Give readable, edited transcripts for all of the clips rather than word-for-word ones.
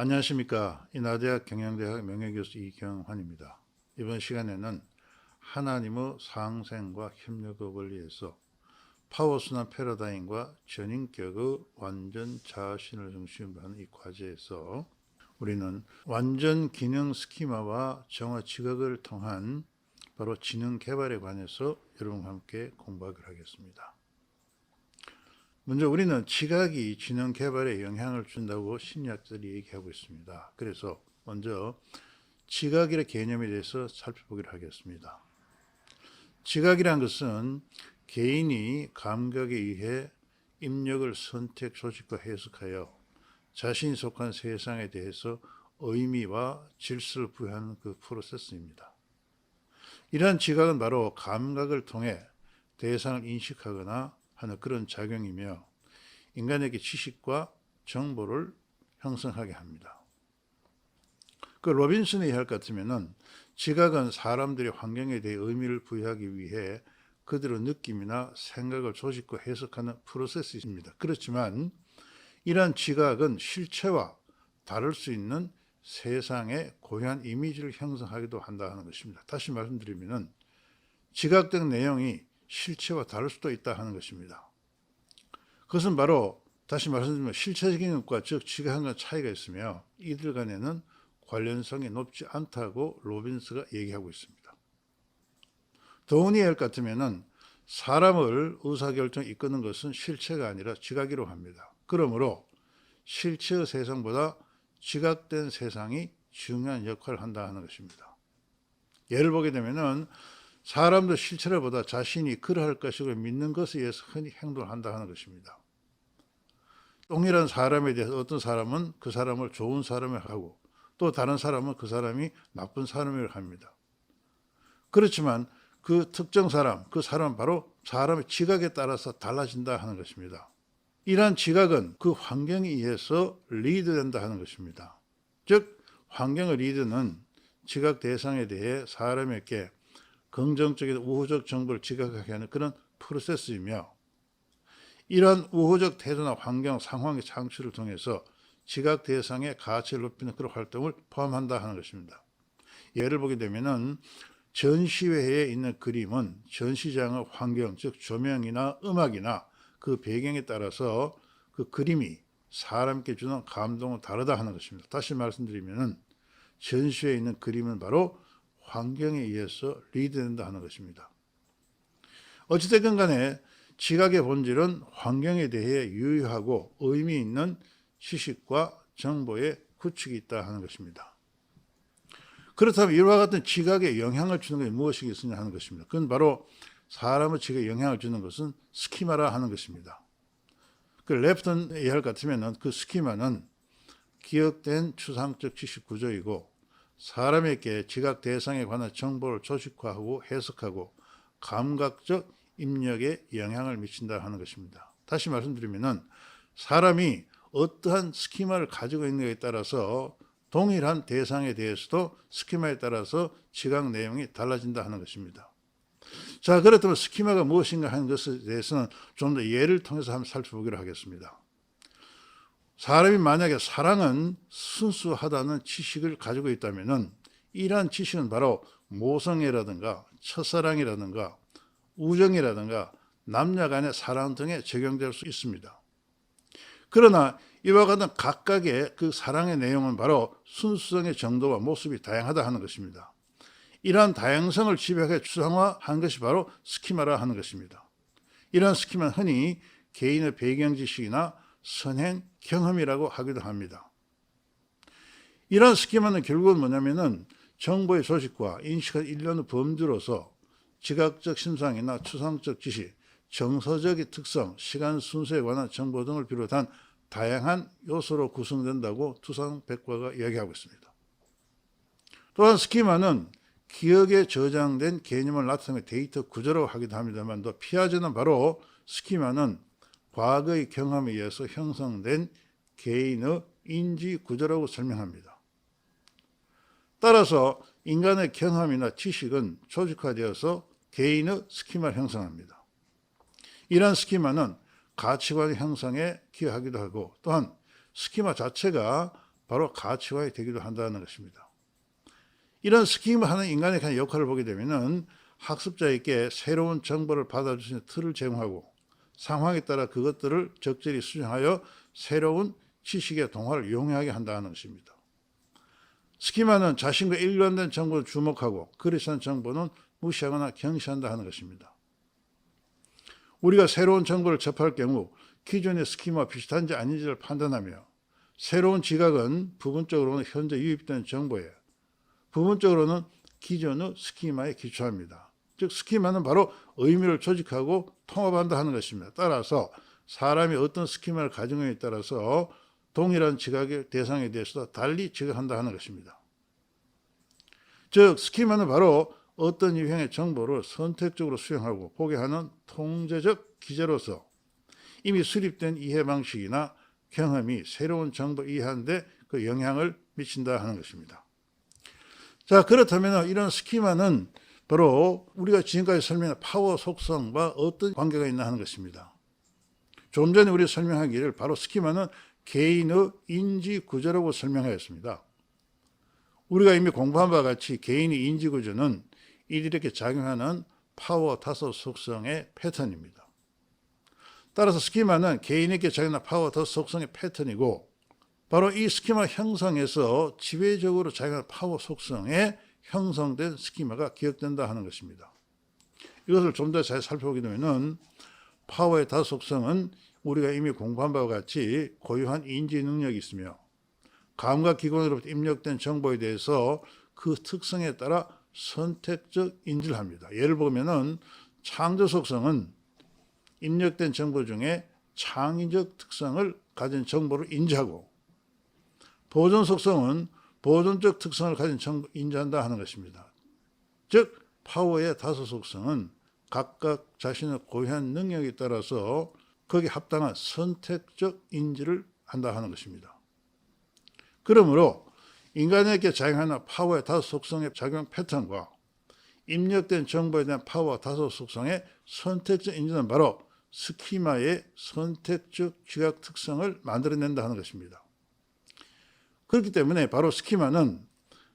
안녕하십니까. 인하대학 경영대학 명예교수 이경환입니다. 이번 시간에는 하나님의 상생과 협력의 원리에서 파워순환 패러다임과 전인격의 완전 자아신을 중심으로 하는 이 과제에서 우리는 완전 기능 스키마와 정화 지각을 통한 바로 지능 개발에 관해서 여러분과 함께 공부하기로 하겠습니다. 먼저 우리는 지각이 지능 개발에 영향을 준다고 심리학자들이 얘기하고 있습니다. 그래서 먼저 지각이라는 개념에 대해서 살펴보기로 하겠습니다. 지각이란 것은 개인이 감각에 의해 입력을 선택, 조직과 해석하여 자신이 속한 세상에 대해서 의미와 질서를 부여하는 그 프로세스입니다. 이러한 지각은 바로 감각을 통해 대상을 인식하거나 하는 그런 작용이며 인간에게 지식과 정보를 형성하게 합니다. 그 로빈슨의 이야기 같으면은 지각은 사람들이 환경에 대해 의미를 부여하기 위해 그들의 느낌이나 생각을 조직과 해석하는 프로세스입니다. 그렇지만 이러한 지각은 실체와 다를 수 있는 세상의 고유한 이미지를 형성하기도 한다는 것입니다. 다시 말씀드리면은 지각된 내용이 실체와 다를 수도 있다 하는 것입니다. 그것은 바로 다시 말씀드리면 실체적인 것과 즉 지각한 차이가 있으며 이들 간에는 관련성이 높지 않다고 로빈스가 얘기하고 있습니다. 도우니의 일 같으면은 사람을 의사결정에 이끄는 것은 실체가 아니라 지각이라고 합니다. 그러므로 실체의 세상보다 지각된 세상이 중요한 역할을 한다 하는 것입니다. 예를 보게 되면은 사람도 실체를 보다 자신이 그러할 것이고 믿는 것에 의해서 흔히 행동을 한다 하는 것입니다. 동일한 사람에 대해서 어떤 사람은 그 사람을 좋은 사람이라고 하고 또 다른 사람은 그 사람이 나쁜 사람이라고 합니다. 그렇지만 그 특정 사람, 그 사람은 바로 사람의 지각에 따라서 달라진다 하는 것입니다. 이러한 지각은 그 환경에 의해서 리드된다 하는 것입니다. 즉 환경의 리드는 지각 대상에 대해 사람에게 긍정적인 우호적 정보를 지각하게 하는 그런 프로세스이며 이러한 우호적 태도나 환경, 상황의 창출을 통해서 지각 대상의 가치를 높이는 그런 활동을 포함한다 하는 것입니다. 예를 보게 되면은 전시회에 있는 그림은 전시장의 환경, 즉 조명이나 음악이나 그 배경에 따라서 그 그림이 사람께 주는 감동은 다르다 하는 것입니다. 다시 말씀드리면은 전시회에 있는 그림은 바로 환경에 의해서 리드된다 하는 것입니다. 어찌됐건 간에 지각의 본질은 환경에 대해 유효하고 의미 있는 지식과 정보의 구축이 있다 하는 것입니다. 그렇다면 이와 같은 지각에 영향을 주는 것이 무엇이겠느냐 하는 것입니다. 그건 바로 사람의 지각에 영향을 주는 것은 스키마라 하는 것입니다. 그 랩턴의 이야기 같으면 그 스키마는 기억된 추상적 지식 구조이고 사람에게 지각 대상에 관한 정보를 조직화하고 해석하고 감각적 입력에 영향을 미친다 하는 것입니다. 다시 말씀드리면은 사람이 어떠한 스키마를 가지고 있는가에 따라서 동일한 대상에 대해서도 스키마에 따라서 지각 내용이 달라진다 하는 것입니다. 자, 그렇다면 스키마가 무엇인가 하는 것에 대해서는 좀 더 예를 통해서 한번 살펴보기로 하겠습니다. 사람이 만약에 사랑은 순수하다는 지식을 가지고 있다면은 이러한 지식은 바로 모성애라든가 첫사랑이라든가 우정이라든가 남녀 간의 사랑 등에 적용될 수 있습니다. 그러나 이와 같은 각각의 그 사랑의 내용은 바로 순수성의 정도와 모습이 다양하다 하는 것입니다. 이러한 다양성을 집약해 추상화한 것이 바로 스키마라 하는 것입니다. 이러한 스키마는 흔히 개인의 배경 지식이나 선행 경험이라고 하기도 합니다. 이러한 스키마는 결국은 뭐냐면은 정보의 조직과 인식의 일련의 범주로서 지각적 심상이나 추상적 지식, 정서적인 특성, 시간 순서에 관한 정보 등을 비롯한 다양한 요소로 구성된다고 투상백과가 이야기하고 있습니다. 또한 스키마는 기억에 저장된 개념을 나타내는 데이터 구조라고 하기도 합니다만 또 피아제는 바로 스키마는 과거의 경험에 의해서 형성된 개인의 인지 구조라고 설명합니다. 따라서 인간의 경험이나 지식은 조직화되어서 개인의 스키마를 형성합니다. 이러한 스키마는 가치관 형성에 기여하기도 하고 또한 스키마 자체가 바로 가치화가 되기도 한다는 것입니다. 이런 스키마하는 인간의 역할을 보게 되면은 학습자에게 새로운 정보를 받아줄 수 있는 틀을 제공하고 상황에 따라 그것들을 적절히 수정하여 새로운 지식의 동화를 용이하게 한다는 것입니다. 스키마는 자신과 일관된 정보를 주목하고 그렇지 않은 정보는 무시하거나 경시한다 하는 것입니다. 우리가 새로운 정보를 접할 경우 기존의 스키마와 비슷한지 아닌지를 판단하며 새로운 지각은 부분적으로는 현재 유입된 정보에 부분적으로는 기존의 스키마에 기초합니다. 즉 스키마는 바로 의미를 조직하고 통합한다 하는 것입니다. 따라서 사람이 어떤 스키마를 가지느냐에 따라서 동일한 지각의 대상에 대해서도 달리 지각한다 하는 것입니다. 즉 스키마는 바로 어떤 유형의 정보를 선택적으로 수용하고 보게 하는 통제적 기제로서 이미 수립된 이해 방식이나 경험이 새로운 정보를 이해하는 데 그 영향을 미친다 하는 것입니다. 자, 그렇다면 이런 스키마는 바로 우리가 지금까지 설명한 파워 속성과 어떤 관계가 있나 하는 것입니다. 좀 전에 우리 설명하기를 바로 스키마는 개인의 인지 구조라고 설명하였습니다. 우리가 이미 공부한 바와 같이 개인의 인지 구조는 이렇게 작용하는 파워 다섯 속성의 패턴입니다. 따라서 스키마는 개인에게 작용하는 파워 다섯 속성의 패턴이고 바로 이 스키마 형성에서 지배적으로 작용하는 파워 속성에 형성된 스키마가 기억된다 하는 것입니다. 이것을 좀 더 잘 살펴보게 되면 파워의 다섯 속성은 우리가 이미 공부한 바와 같이 고유한 인지 능력이 있으며 감각기관으로부터 입력된 정보에 대해서 그 특성에 따라 선택적 인지를 합니다. 예를 보면은 창조 속성은 입력된 정보 중에 창의적 특성을 가진 정보를 인지하고 보존 속성은 보존적 특성을 가진 정보를 인지한다 하는 것입니다. 즉 파워의 다섯 속성은 각각 자신의 고유한 능력에 따라서 거기에 합당한 선택적 인지를 한다 하는 것입니다. 그러므로 인간에게 작용하는 파워의 다섯 속성의 작용 패턴과 입력된 정보에 대한 파워 다섯 속성의 선택적 인지는 바로 스키마의 선택적 지각 특성을 만들어낸다 하는 것입니다. 그렇기 때문에 바로 스키마는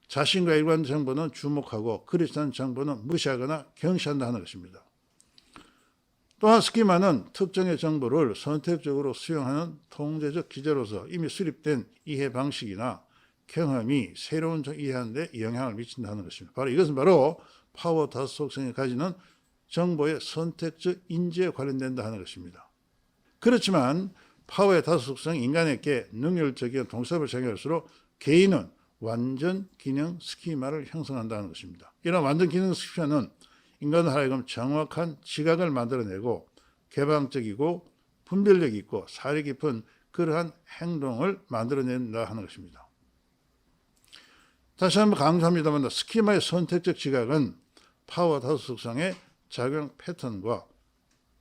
자신과 일관된 정보는 주목하고 그렇지 않은 정보는 무시하거나 경시한다 하는 것입니다. 또한 스키마는 특정의 정보를 선택적으로 수용하는 통제적 기제로서 이미 수립된 이해 방식이나 경험이 새로운 이해하는 데 영향을 미친다는 것입니다. 바로 이것은 바로 파워 다섯 속성이 가지는 정보의 선택적 인지에 관련된다 하는 것입니다. 그렇지만 파워의 다섯 속성이 인간에게 능률적인 동sab을 작용할수록 개인은 완전 기능 스키마를 형성한다는 것입니다. 이런 완전 기능 스키마는 인간을 하여금 정확한 지각을 만들어내고 개방적이고 분별력 있고 사려 깊은 그러한 행동을 만들어낸다 하는 것입니다. 다시 한번 강조합니다만 스키마의 선택적 지각은 파워 다섯 속성의 작용 패턴과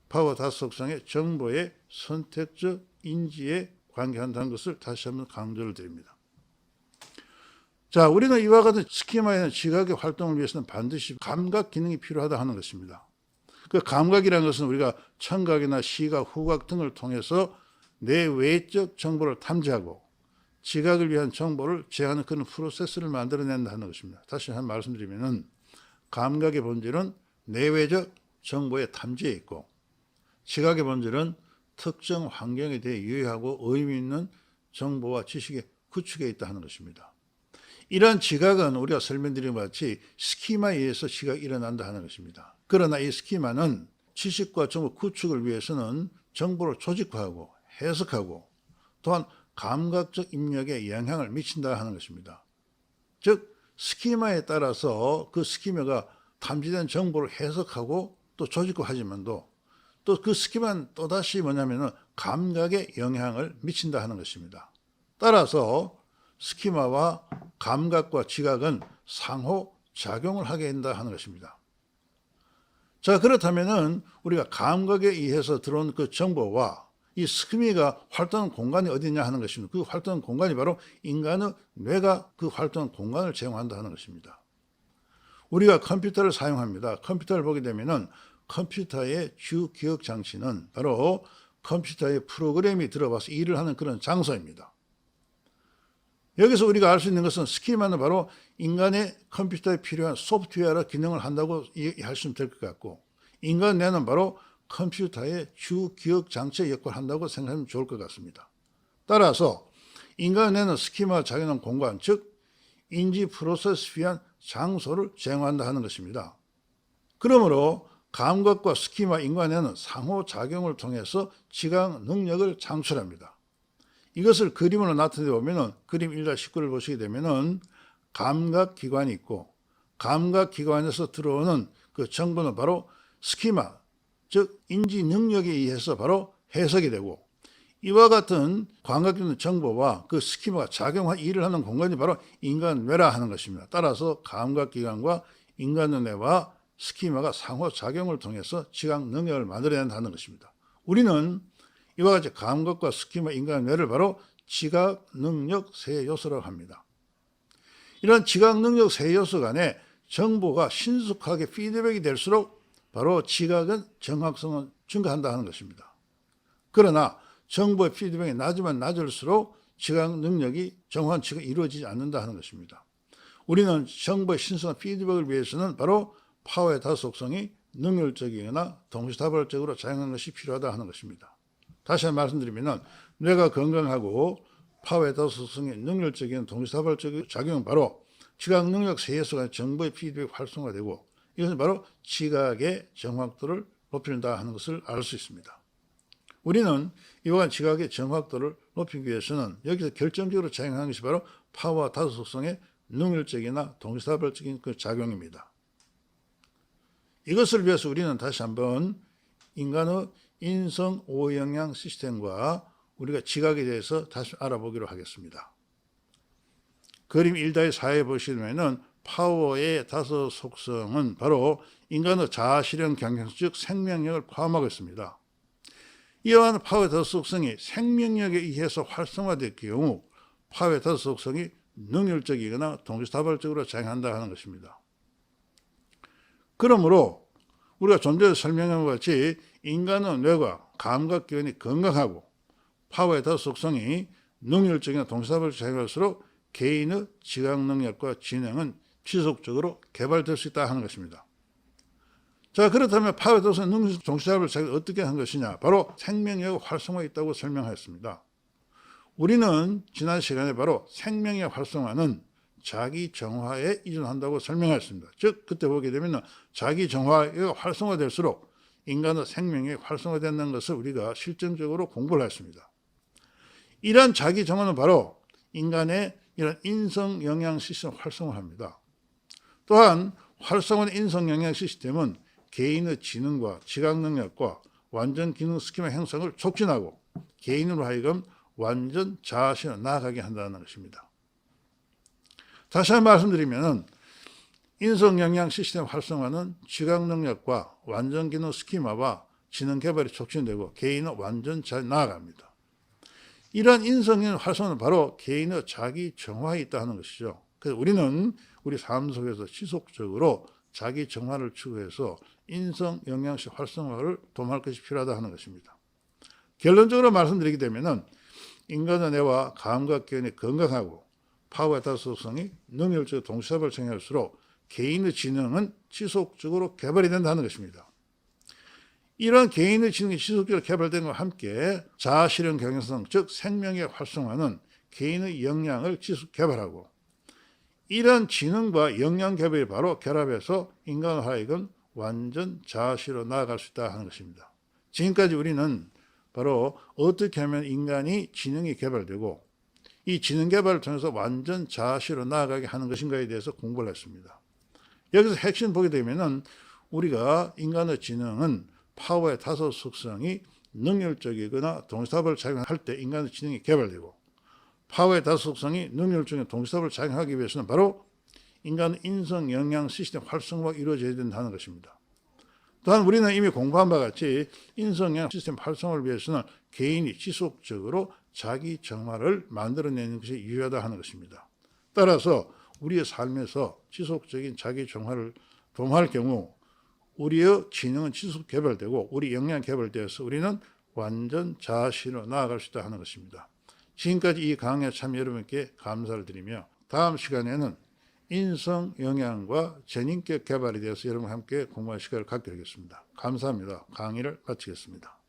파워 다섯 속성의 정보의 선택적 인지에 관계한다는 것을 다시 한번 강조를 드립니다. 자, 우리는 이와 같은 스키마의 지각의 활동을 위해서는 반드시 감각 기능이 필요하다 하는 것입니다. 그 감각이라는 것은 우리가 청각이나 시각, 후각 등을 통해서 내 외적 정보를 탐지하고 지각을 위한 정보를 제어하는 그런 프로세스를 만들어낸다 하는 것입니다. 다시 한번 말씀드리면은 감각의 본질은 내외적 정보의 탐지에 있고 지각의 본질은 특정 환경에 대해 유의하고 의미 있는 정보와 지식의 구축에 있다 하는 것입니다. 이러한 지각은 우리가 설명드린 것 같이 스키마에 의해서 지각이 일어난다 하는 것입니다. 그러나 이 스키마는 지식과 정보 구축을 위해서는 정보를 조직화하고 해석하고 또한 감각적 입력에 영향을 미친다 하는 것입니다. 즉 스키마에 따라서 그 스키마가 탐지된 정보를 해석하고 또 조직화하지만도 또 그 스키마는 또다시 뭐냐면은 감각에 영향을 미친다 하는 것입니다. 따라서 스키마와 감각과 지각은 상호 작용을 하게 된다 하는 것입니다. 자, 그렇다면은 우리가 감각에 의해서 들어온 그 정보와 이 스키마가 활동하는 공간이 어디냐 하는 것입니다. 그 활동하는 공간이 바로 인간의 뇌가 그 활동하는 공간을 제공한다 하는 것입니다. 우리가 컴퓨터를 사용합니다. 컴퓨터를 보게 되면은 컴퓨터의 주 기억 장치는 바로 컴퓨터의 프로그램이 들어와서 일을 하는 그런 장소입니다. 여기서 우리가 알 수 있는 것은 스키마는 바로 인간의 컴퓨터에 필요한 소프트웨어 기능을 한다고 이해할 수 있을 것 같고, 인간 뇌는 바로 컴퓨터의 주 기억 장치 역할을 한다고 생각하면 좋을 것 같습니다. 따라서 인간 뇌는 스키마가 작용하는 공간, 즉 인지 프로세스 위한 장소를 제공한다 하는 것입니다. 그러므로 감각과 스키마 인간 뇌는 상호작용을 통해서 지각 능력을 창출합니다. 이것을 그림으로 나타내 보면 그림 1-19를 보시게 되면 감각기관이 있고, 감각기관에서 들어오는 그 정보는 바로 스키마, 즉 인지 능력에 의해서 바로 해석이 되고, 이와 같은 감각기관 정보와 그 스키마가 작용한 일을 하는 공간이 바로 인간 뇌라 하는 것입니다. 따라서 감각기관과 인간 뇌와 스키마가 상호작용을 통해서 지각 능력을 만들어낸다는 것입니다. 우리는 이와 같이 감각과 스키마, 인간 뇌를 바로 지각 능력 세 요소라고 합니다. 이런 지각 능력 세 요소 간에 정보가 신속하게 피드백이 될수록 바로 지각은 정확성은 증가한다 하는 것입니다. 그러나 정보의 피드백이 낮으면 낮을수록 지각 능력이 정확한 지각이 이루어지지 않는다 하는 것입니다. 우리는 정보의 신속한 피드백을 위해서는 바로 파워의 다속성이 능률적이거나 동시다발적으로 작용하는 것이 필요하다 하는 것입니다. 다시 한번 말씀드리면 뇌가 건강하고 파워의 다속성이 능률적인 동시다발적 작용은 바로 지각 능력 세 요소가 정보의 피드백이 활성화되고, 이것은 바로 지각의 정확도를 높인다 하는 것을 알 수 있습니다. 우리는 이와 같은 지각의 정확도를 높이기 위해서는 여기서 결정적으로 작용하는 것이 바로 파워와 다속성의 능률적이나 동시다발적인 그 작용입니다. 이것을 위해서 우리는 다시 한번 인간의 인성 오영양 시스템과 우리가 지각에 대해서 다시 알아보기로 하겠습니다. 그림 1-4에 보시면은 파워의 다섯 속성은 바로 인간의 자아실현 경향성, 즉 생명력을 포함하고 있습니다. 이와 같은 파워의 다섯 속성이 생명력에 의해서 활성화될 경우 파워의 다섯 속성이 능률적이거나 동시다발적으로 작용한다 하는 것입니다. 그러므로 우리가 좀 전에 설명한 것 같이 인간의 뇌가 감각기관이 건강하고 파워의 다섯 속성이 능률적이나 동시다발적으로 작용할수록 개인의 지각 능력과 지능은 지속적으로 개발될 수 있다 하는 것입니다. 자, 그렇다면 파워의 다섯 속성이 능률적 동시다발적으로 작용을 어떻게 한 것이냐? 바로 생명력 활성화가 있다고 설명하였습니다. 우리는 지난 시간에 바로 생명력 활성화는 자기 정화에依存한다고 설명했습니다. 즉 그때 보게 되면 자기 정화가 활성화될수록 인간의 생명력이 활성화된다는 것을 우리가 실증적으로 공부를 했습니다. 이러한 자기 정화는 바로 인간의 이런 인성 영양 시스템을 활성화합니다. 또한 활성화된 인성 영양 시스템은 개인의 지능과 지각 능력과 완전 기능 스키마 형성을 촉진하고 개인으로 하여금 완전 자아실현을 나아가게 한다는 것입니다. 다시 한번 말씀드리면 인성 영양 시스템 활성화는 지각 능력과 완전 기능 스키마와 지능 개발이 촉진되고 개인의 완전 자아에 나아갑니다. 이러한 인성 영양 활성화는 바로 개인의 자기 정화에 있다는 것이죠. 그래서 우리는 우리 삶 속에서 지속적으로 자기 정화를 추구해서 인성 영양식 활성화를 도모할 것이 필요하다 하는 것입니다. 결론적으로 말씀드리게 되면 인간의 뇌와 감각기관이 건강하고 파워의 다속성이 능률적으로 동시다발적으로 작용할수록 개인의 지능은 지속적으로 개발이 된다는 것입니다. 이러한 개인의 지능이 지속적으로 개발된 것과 함께 자아실현 경영성, 즉 생명의 활성화는 개인의 역량을 지속 개발하고, 이러한 지능과 역량 개발이 바로 결합해서 인간을 하여금 완전 자아실로 나아갈 수 있다 하는 것입니다. 지금까지 우리는 바로 어떻게 하면 인간이 지능이 개발되고 이 지능 개발을 통해서 완전 자아실로 나아가게 하는 것인가에 대해서 공부를 했습니다. 여기서 핵심 보게 되면은 우리가 인간의 지능은 파워의 다섯 속성이 능률적이거나 동시다발적으로 작용할 때 인간의 지능이 개발되고, 파워의 다섯 속성이 능률적인 동시다발적으로 작용하기 위해서는 바로 인간의 인성 영양 시스템 활성화가 이루어져야 된다는 것입니다. 또한 우리는 이미 공부한 바와 같이 인성 영양 시스템 활성화를 위해서는 개인이 지속적으로 자기 정화를 만들어내는 것이 유효하다 하는 것입니다. 따라서 우리의 삶에서 지속적인 자기 정화를 도모할 경우 우리의 지능은 지속 개발되고 우리 역량이 개발되어서 우리는 완전 자아실로 나아갈 수 있다 하는 것입니다. 지금까지 이 강의에 참여 여러분께 감사를 드리며 다음 시간에는 인성 영양과 전인격 개발에 대해서 여러분과 함께 공부할 시간을 갖게 되겠습니다. 감사합니다. 강의를 마치겠습니다.